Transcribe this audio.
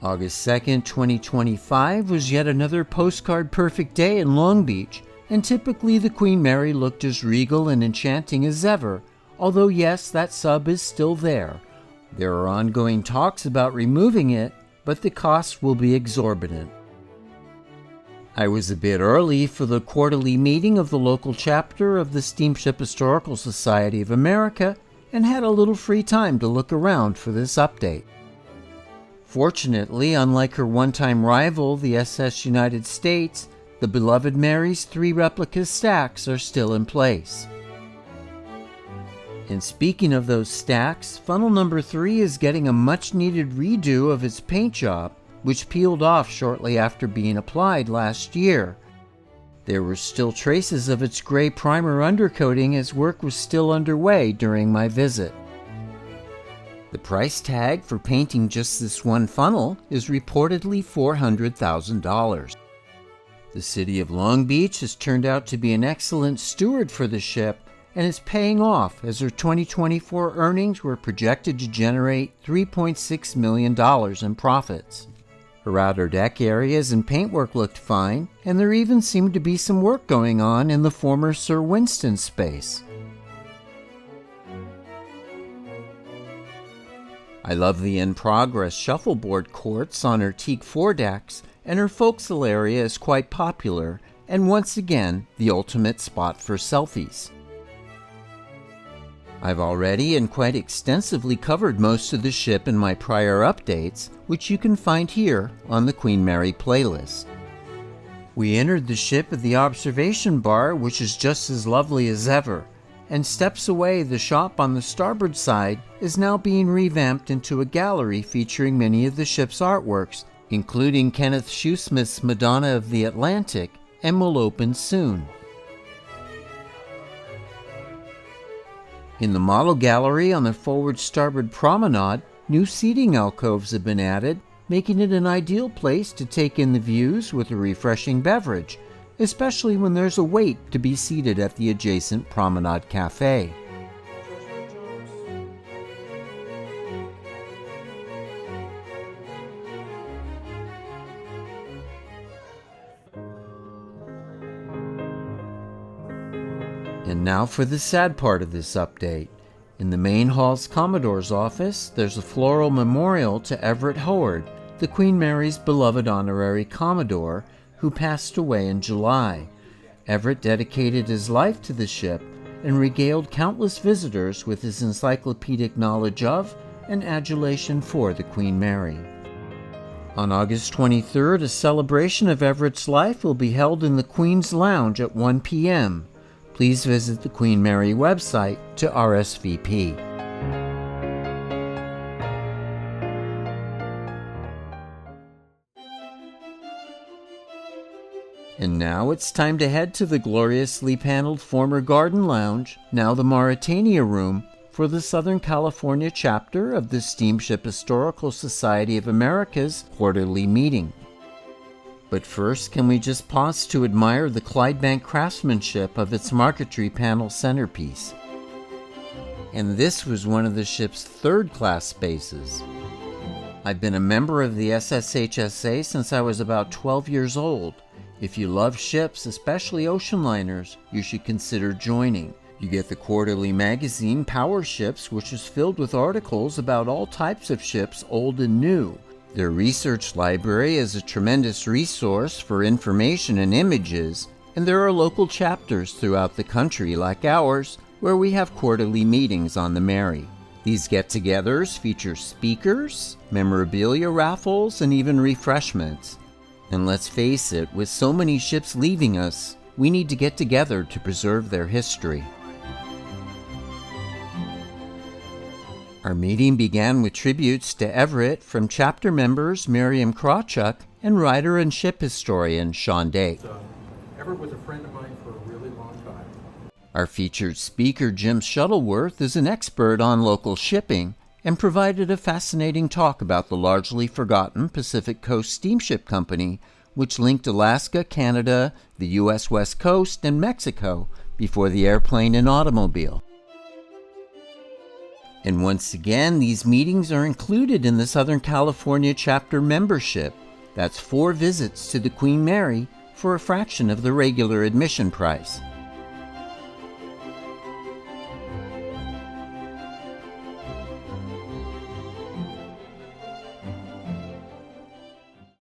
August 2nd, 2025 was yet another postcard perfect day in Long Beach, and typically the Queen Mary looked as regal and enchanting as ever, although yes, that sub is still there. There are ongoing talks about removing it, but the cost will be exorbitant. I was a bit early for the quarterly meeting of the local chapter of the Steamship Historical Society of America and had a little free time to look around for this update. Fortunately, unlike her one-time rival, the SS United States, the beloved Mary's 3 Replicas stacks are still in place. And speaking of those stacks, funnel number 3 is getting a much-needed redo of its paint job, which peeled off shortly after being applied last year. There were still traces of its gray primer undercoating as work was still underway during my visit. The price tag for painting just this one funnel is reportedly $400,000. The city of Long Beach has turned out to be an excellent steward for the ship and is paying off as her 2024 earnings were projected to generate $3.6 million in profits. Her outer deck areas and paintwork looked fine, and there even seemed to be some work going on in the former Sir Winston space. I love the in-progress shuffleboard courts on her teak foredecks, and her forecastle area is quite popular, and once again, the ultimate spot for selfies. I've already and quite extensively covered most of the ship in my prior updates, which you can find here on the Queen Mary playlist. We entered the ship at the observation bar, which is just as lovely as ever, and steps away the shop on the starboard side is now being revamped into a gallery featuring many of the ship's artworks, including Kenneth Shoesmith's Madonna of the Atlantic, and will open soon. In the model gallery on the forward starboard promenade, new seating alcoves have been added, making it an ideal place to take in the views with a refreshing beverage, especially when there's a wait to be seated at the adjacent Promenade Cafe. And now for the sad part of this update. In the main hall's Commodore's office, there's a floral memorial to Everette Hoard, the Queen Mary's beloved honorary Commodore, who passed away in July. Everett dedicated his life to the ship and regaled countless visitors with his encyclopedic knowledge of and adulation for the Queen Mary. On August 23rd, a celebration of Everett's life will be held in the Queen's Lounge at 1 p.m. Please visit the Queen Mary website to RSVP. And now it's time to head to the gloriously paneled former Garden Lounge, now the Maritania Room, for the Southern California chapter of the Steamship Historical Society of America's quarterly meeting. But first, can we just pause to admire the Clydebank craftsmanship of its Marketry panel centerpiece? And this was one of the ship's third-class spaces. I've been a member of the SSHSA since I was about 12 years old. If you love ships, especially ocean liners, you should consider joining. You get the quarterly magazine Power Ships, which is filled with articles about all types of ships, old and new. Their research library is a tremendous resource for information and images, and there are local chapters throughout the country like ours, where we have quarterly meetings on the Mary. These get-togethers feature speakers, memorabilia raffles, and even refreshments. And let's face it, with so many ships leaving us, we need to get together to preserve their history. Our meeting began with tributes to Everett from chapter members Miriam Krawchuk and writer and ship historian Sean Day. Everett was a friend of mine for a really long time. Our featured speaker Jim Shuttleworth is an expert on local shipping and provided a fascinating talk about the largely forgotten Pacific Coast Steamship Company, which linked Alaska, Canada, the U.S. West Coast, and Mexico before the airplane and automobile. And once again, these meetings are included in the Southern California chapter membership. That's 4 visits to the Queen Mary for a fraction of the regular admission price.